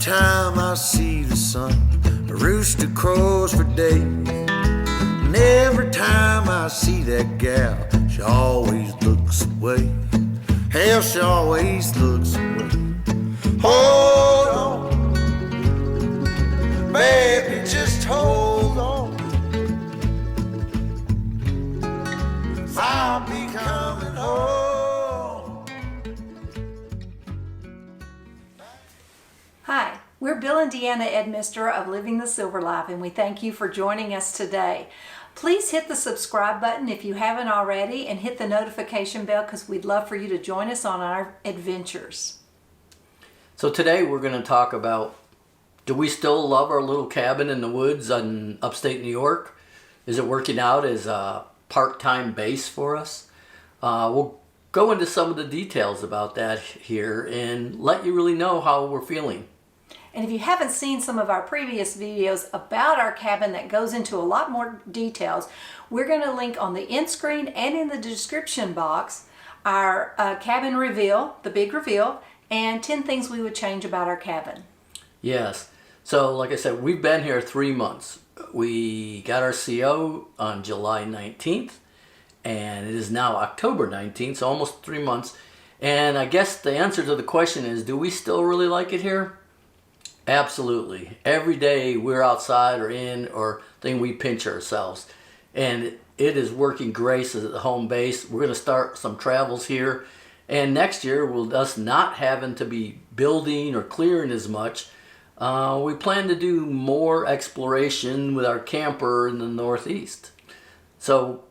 time I see the sun, a rooster crows for days. And every time I see that gal, she always looks away. Hell, she always looks away. Hold on, baby, just hold on. I'll be coming home. Hi, we're Bill and DeAnna Edmister of Living the Silver Life, and we thank you for joining us today. Please hit the subscribe button if you haven't already, and hit the notification bell because we'd love for you to join us on our adventures. So today we're going to talk about, do we still love our little cabin in the woods in upstate New York? Is it working out as a part-time base for us? We'll go into some of the details about that here and let you really know how we're feeling. And if you haven't seen some of our previous videos about our cabin that goes into a lot more details, we're going to link on the end screen and in the description box our cabin reveal, the big reveal, and 10 things we would change about our cabin. Yes. So like I said, we've been here 3 months. We got our CO on July 19th, and it is now October 19th, so almost 3 months. And I guess the answer to the question is, do we still really like it here? Absolutely. Every day we're outside or in, or then we pinch ourselves. And it is working great as a home base. We're going to start some travels here. And next year, with us not having to be building or clearing as much, we plan to do more exploration with our camper in the Northeast. So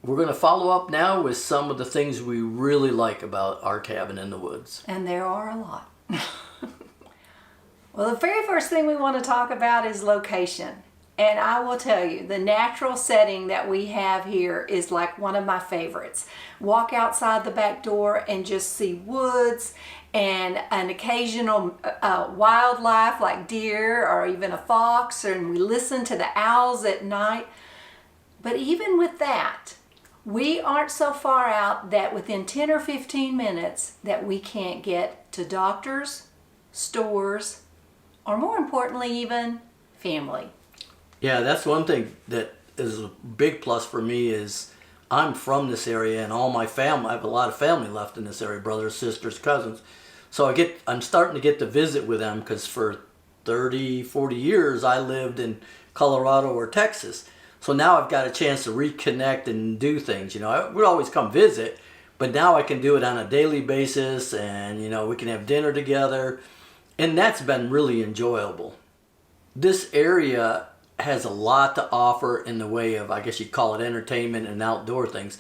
we're going to follow up now with some of the things we really like about our cabin in the woods. And there are a lot. Well, the very first thing we want to talk about is location. And I will tell you, the natural setting that we have here is like one of my favorites. Walk outside the back door and just see woods and an occasional wildlife like deer or even a fox, and we listen to the owls at night. But even with that, we aren't so far out that within 10 or 15 minutes that we can't get to doctors, stores, or more importantly even, family. Yeah, that's one thing that is a big plus for me is I'm from this area, and all my family, I have a lot of family left in this area, brothers, sisters, cousins. So I'm starting to get to visit with them, because for 30, 40 years I lived in Colorado or Texas. So now I've got a chance to reconnect and do things. You know, I would always come visit, but now I can do it on a daily basis, and you know, we can have dinner together, and that's been really enjoyable. This area has a lot to offer in the way of, I guess you'd call it, entertainment and outdoor things.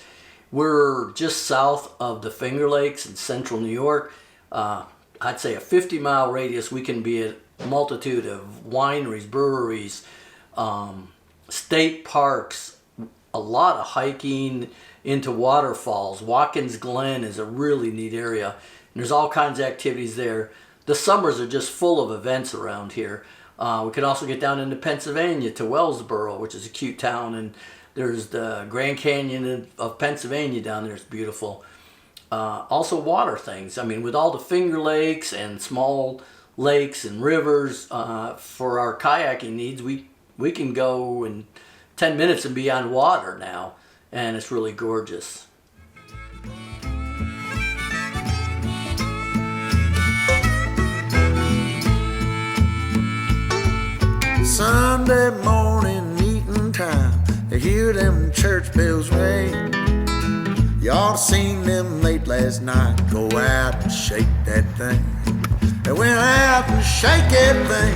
We're just south of the Finger Lakes in central New York. I'd say a 50-mile radius, we can be at a multitude of wineries, breweries, state parks, a lot of hiking into waterfalls. Watkins Glen is a really neat area, and there's all kinds of activities there. The summers are just full of events around here. We can also get down into Pennsylvania to Wellsboro, which is a cute town, and there's the Grand Canyon of Pennsylvania down there. It's beautiful. Also water things. I mean, with all the Finger Lakes and small lakes and rivers, for our kayaking needs, we can go in 10 minutes and be on water now, and it's really gorgeous. Sunday morning meeting time, I hear them church bells ring. Y'all seen them late last night, go out and shake that thing. They went out and shake that thing.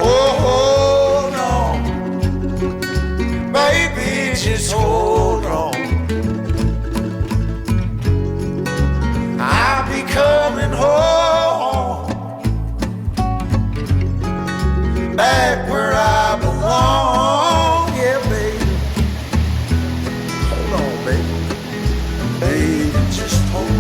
Oh, hold on, baby, just hold on. I'll be coming home, back where I belong. Yeah, baby. Hold on, baby. Baby, just hold on.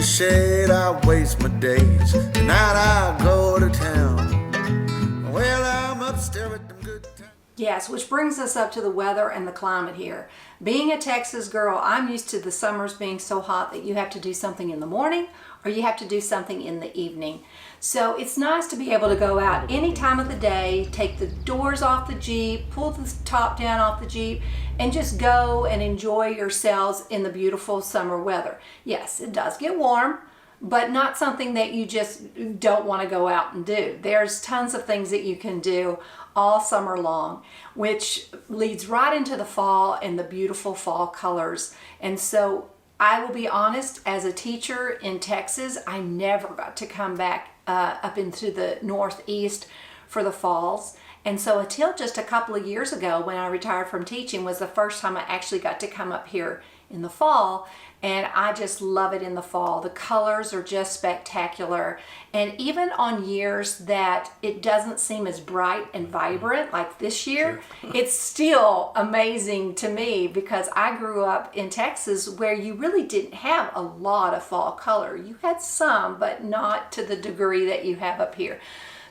shade I waste my days. Tonight I go to town. Well, I'm upstairs with them good times. Yes, which brings us up to the weather and the climate here. Being a Texas girl, I'm used to the summers being so hot that you have to do something in the morning or you have to do something in the evening. So it's nice to be able to go out any time of the day, take the doors off the Jeep, pull the top down off the Jeep, and just go and enjoy yourselves in the beautiful summer weather. Yes, it does get warm, but not something that you just don't want to go out and do. There's tons of things that you can do all summer long, which leads right into the fall and the beautiful fall colors. And so I will be honest, as a teacher in Texas, I never got to come back up into the Northeast for the falls. And so until just a couple of years ago when I retired from teaching was the first time I actually got to come up here in the fall. And I just love it in the fall. The colors are just spectacular. And even on years that it doesn't seem as bright and vibrant like this year, it's still amazing to me because I grew up in Texas where you really didn't have a lot of fall color. You had some, but not to the degree that you have up here.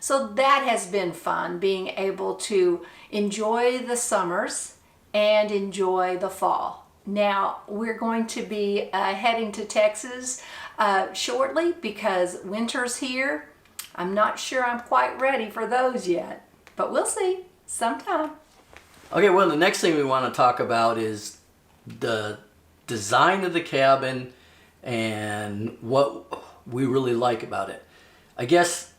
So that has been fun, being able to enjoy the summers and enjoy the fall. Now, we're going to be heading to Texas shortly because winter's here. I'm not sure I'm quite ready for those yet, but we'll see sometime. Okay, well, the next thing we want to talk about is the design of the cabin and what we really like about it. I guess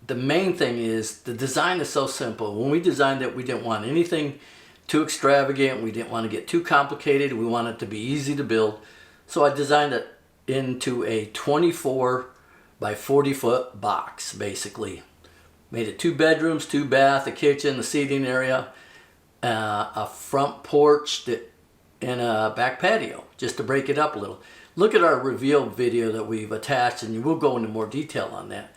the main thing is the design is so simple. When we designed it, we didn't want anything too extravagant. We didn't want to get too complicated. We wanted it to be easy to build. So I designed it into a 24 by 40 foot box, basically. Made it 2 bedrooms, 2 bath, a kitchen, a seating area, a front porch, and a back patio, just to break it up a little. Look at our reveal video that we've attached, and we'll go into more detail on that.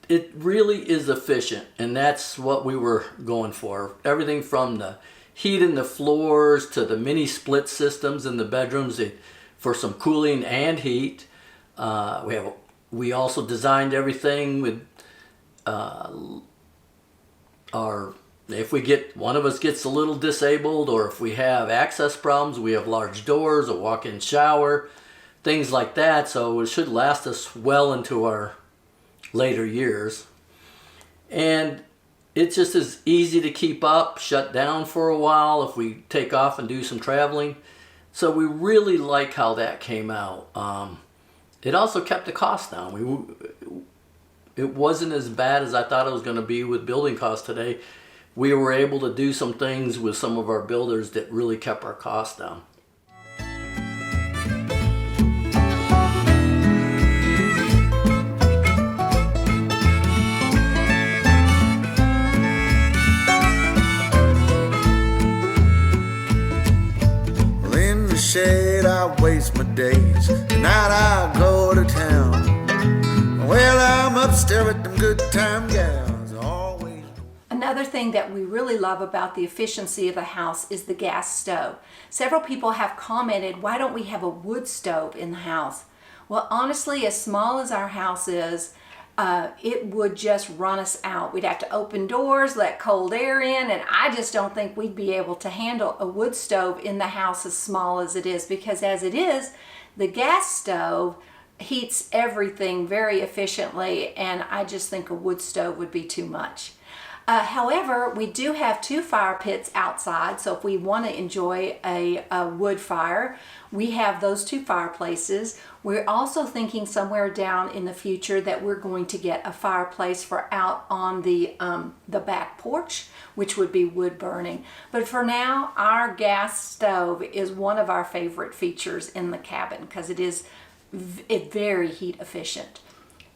It really is efficient, and that's what we were going for. Everything from the heat in the floors to the mini split systems in the bedrooms for some cooling and heat. We also designed everything with if one of us gets a little disabled, or if we have access problems, we have large doors, a walk-in shower, things like that. So it should last us well into our later years. And it just is easy to keep up, shut down for a while if we take off and do some traveling. So we really like how that came out. It also kept the cost down. It wasn't as bad as I thought it was going to be with building costs today. We were able to do some things with some of our builders that really kept our costs down. Shade I waste my days. Tonight I go to town. Well, I'm upstairs with them good time gals. Always. Another thing that we really love about the efficiency of the house is the gas stove. Several people have commented, why don't we have a wood stove in the house? Well, honestly, as small as our house is, it would just run us out. We'd have to open doors, let cold air in, and I just don't think we'd be able to handle a wood stove in the house as small as it is, because as it is, the gas stove heats everything very efficiently, and I just think a wood stove would be too much. However, we do have 2 fire pits outside, so if we want to enjoy a wood fire, we have those 2 fireplaces. We're also thinking somewhere down in the future that we're going to get a fireplace for out on the back porch, which would be wood burning. But for now, our gas stove is one of our favorite features in the cabin because it is very heat efficient.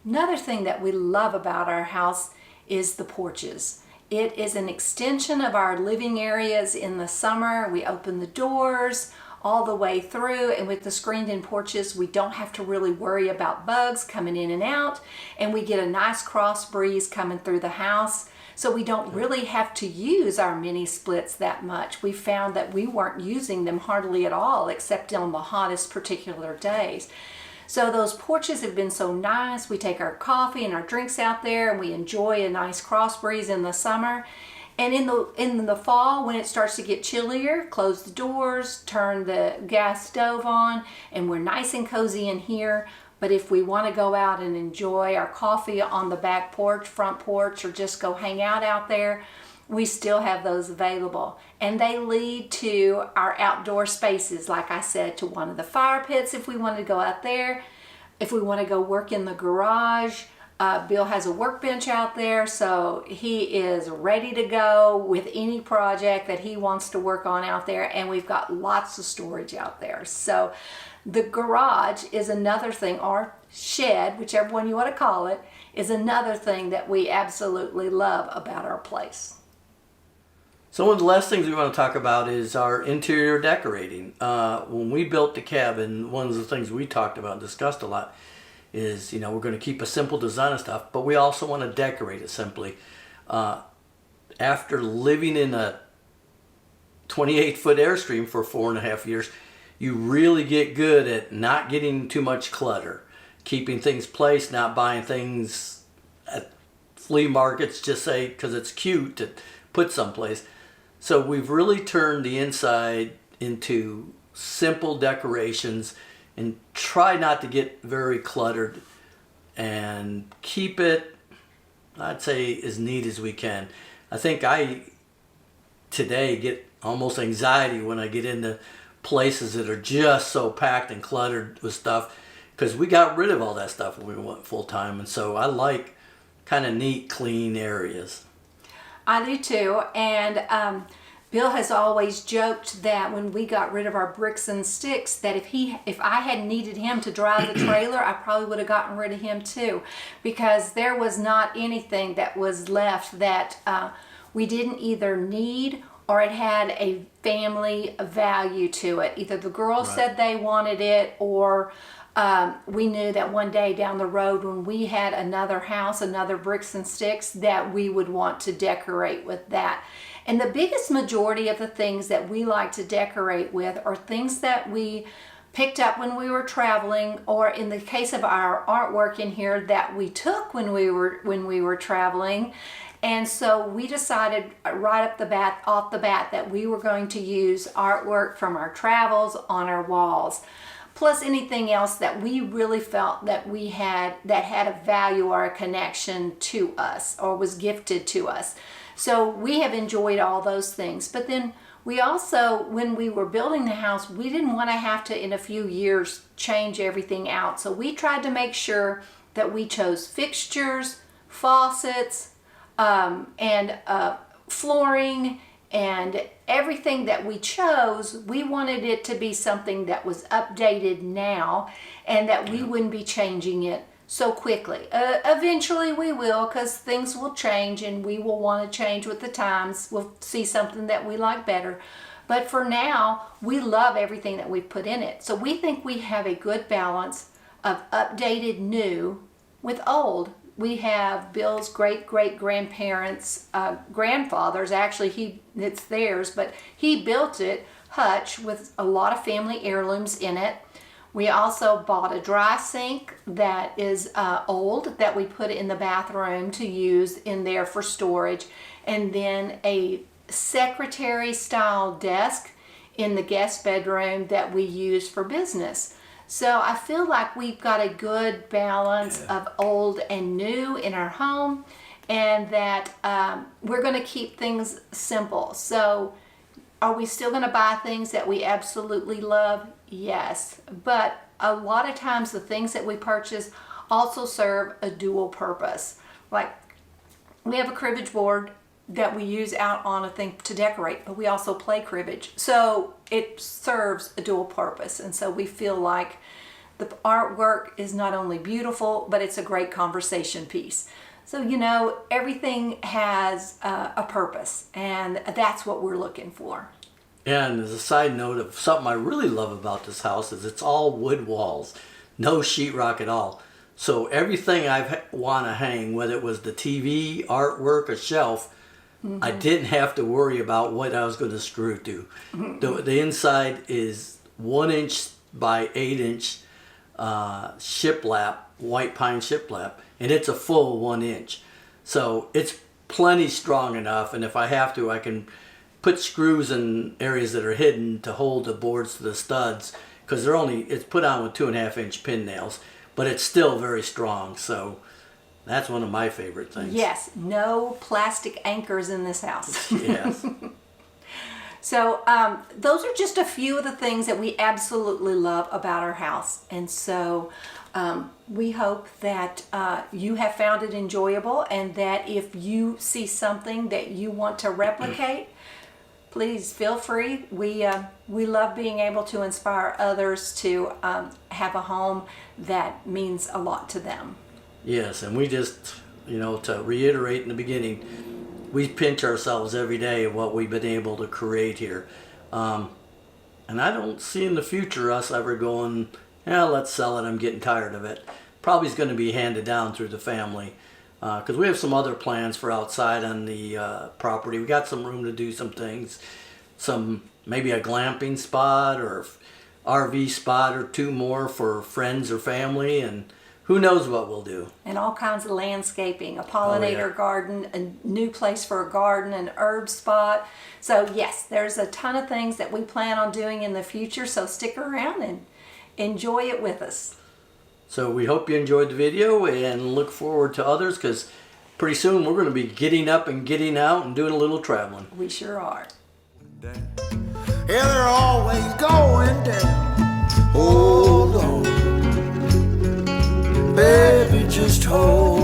Another thing that we love about our house is the porches. It is an extension of our living areas in the summer. We open the doors all the way through, and with the screened-in porches, we don't have to really worry about bugs coming in and out, and we get a nice cross breeze coming through the house. So we don't really have to use our mini splits that much. We found that we weren't using them hardly at all, except on the hottest particular days. So those porches have been so nice. We take our coffee and our drinks out there, and we enjoy a nice cross breeze in the summer. And in the fall, when it starts to get chillier, close the doors, turn the gas stove on, and we're nice and cozy in here. But if we want to go out and enjoy our coffee on the back porch, front porch, or just go hang out there, we still have those available. And they lead to our outdoor spaces, like I said, to one of the fire pits if we want to go out there. If we want to go work in the garage, Bill has a workbench out there, so he is ready to go with any project that he wants to work on out there, and we've got lots of storage out there. So the garage is another thing, or shed, whichever one you want to call it, is another thing that we absolutely love about our place. So one of the last things we want to talk about is our interior decorating. When we built the cabin, one of the things we talked about and discussed a lot is, we're going to keep a simple design and stuff, but we also want to decorate it simply. After living in a 28-foot Airstream for 4.5 years, you really get good at not getting too much clutter, keeping things placed, not buying things at flea markets just say because it's cute to put someplace. So we've really turned the inside into simple decorations and try not to get very cluttered and keep it, I'd say, as neat as we can. I think I today get almost anxiety when I get into places that are just so packed and cluttered with stuff, because we got rid of all that stuff when we went full time, and so I like kind of neat, clean areas. I do too, and Bill has always joked that when we got rid of our bricks and sticks, that if I had needed him to drive the trailer, I probably would have gotten rid of him too, because there was not anything that was left that we didn't either need or it had a family value to it. Either the girls said they wanted it, or we knew that one day down the road when we had another house, another bricks and sticks, that we would want to decorate with that. And the biggest majority of the things that we like to decorate with are things that we picked up when we were traveling, or in the case of our artwork in here, that we took when we were traveling. And so we decided right off the bat that we were going to use artwork from our travels on our walls, plus anything else that we really felt that we had that had a value or a connection to us or was gifted to us. So we have enjoyed all those things. But then we also, when we were building the house, we didn't want to have to in a few years change everything out. So we tried to make sure that we chose fixtures, faucets, and flooring, and everything that we chose, we wanted it to be something that was updated now and that we wouldn't be changing it so quickly. Eventually we will, because things will change and we will want to change with the times. We'll see something that we like better. But for now, we love everything that we've put in it. So we think we have a good balance of updated new with old. We have Bill's great-great-grandparents, grandfathers, actually it's theirs, but he built it, hutch, with a lot of family heirlooms in it. We also bought a dry sink that is old that we put in the bathroom to use in there for storage, and then a secretary-style desk in the guest bedroom that we use for business. So I feel like we've got a good balance of old and new in our home, and that we're going to keep things simple. So are we still going to buy things that we absolutely love? Yes. But a lot of times the things that we purchase also serve a dual purpose. Like we have a cribbage board that we use out on a thing to decorate, but we also play cribbage. So it serves a dual purpose. And so we feel like the artwork is not only beautiful, but it's a great conversation piece. So, everything has a purpose, and that's what we're looking for. And as a side note of something I really love about this house is it's all wood walls, no sheetrock at all. So everything I want to hang, whether it was the TV, artwork, a shelf, I didn't have to worry about what I was going to screw to. The inside is 1 inch by 8 inch shiplap, white pine shiplap, and it's a full 1 inch. So it's plenty strong enough, and if I have to, I can put screws in areas that are hidden to hold the boards to the studs, because it's put on with 2.5 inch pin nails, but it's still very strong. So that's one of my favorite things. Yes, no plastic anchors in this house. Yes. So those are just a few of the things that we absolutely love about our house. And so we hope that you have found it enjoyable, and that if you see something that you want to replicate, please feel free. We love being able to inspire others to have a home that means a lot to them. Yes, and we just, to reiterate in the beginning, we pinch ourselves every day of what we've been able to create here. And I don't see in the future us ever going, let's sell it, I'm getting tired of it. Probably is going to be handed down through the family, because we have some other plans for outside on the property. We got some room to do some things, maybe a glamping spot or RV spot or 2 more for friends or family, and who knows what we'll do. And all kinds of landscaping, a pollinator garden, a new place for a garden, an herb spot. So yes, there's a ton of things that we plan on doing in the future, so stick around and enjoy it with us. So we hope you enjoyed the video and look forward to others, because pretty soon we're going to be getting up and getting out and doing a little traveling. We sure are. Yeah, they're always going down. Hold on, baby, just hold